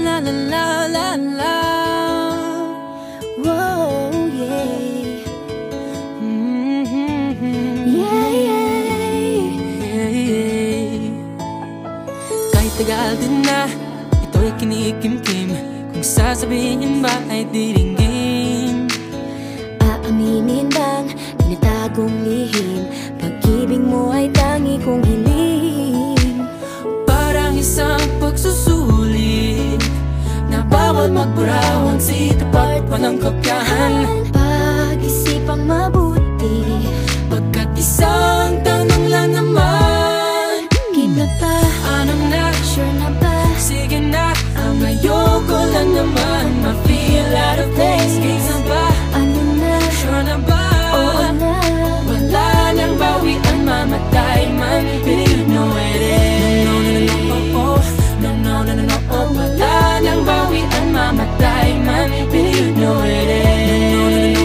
la la la la la. Whoa, yeah. Yeah, yeah. Kahit tagal din na ito'y kinikimkim, kung sasabihin ba ay diringgin. Aaminin bang tinatagong lihim, pag-ibig mo ay tangi kong hiling. Parang isang pagsusulit na bawal magburaw ang sitapat walang kopyahan. Pag-isipang mabuti, pagkat isang tanong lang naman, keep na ba? ano na? Sure na ba? Sige na, ang ayoko lang naman ma-feel out of place. Game na ba? Ano na? Sure na ba? Oo na. Wala nang bawian, mamatay man, but you know it is. No, no, no, no, no, oh. No, no, no, no, no, oh. Wala nang bawian, mamatay man, but you know it is.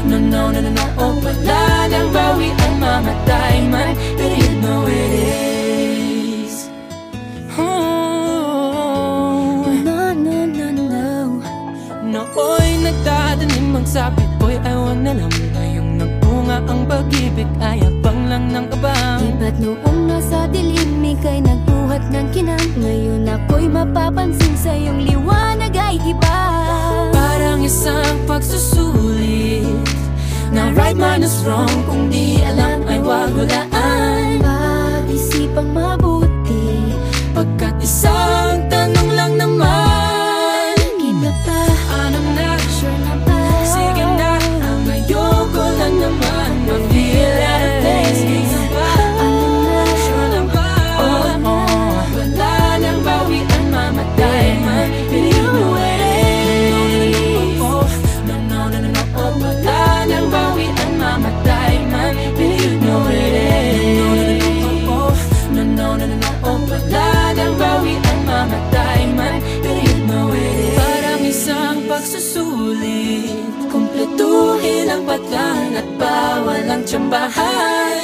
No, no, no, no, no, oh. Wala nang bawian, mamatay man, but you know it is. Oh. No, no, no, no. Nooy nagdadanim ang sabit ko'y ayaw na lang. Ngayong nagbunga ang pag-ibig ay abang lang ng abang. Di ba't noong nasa dilim ika'y nagbuhat ng kinang, ngayon ako'y mapapansin sa iyong liwanag ay iba. Parang isang pagsusulit na right minus wrong, kung di alam ay wag hulaan. Pag-isipang mabuti, pagkat isang tanong lang naman, keep na ba? ano na? Sure na ba? Sige na, ang ayoko lang naman ma-feel out of place. Game na ba? Ano na? Sure na ba? Oo na. Wala nang bawian, mamatay man, but you know it is. No, no, no, no, no, oh. Wala nang bawian, mamatay man, but you know it is. No, no, no, no, no, oh. Wala nang bawian, mamatay man, but you know it is. Parang isang pagsusulit, kumpletuhin ang patlan at bawal ang tsambahan.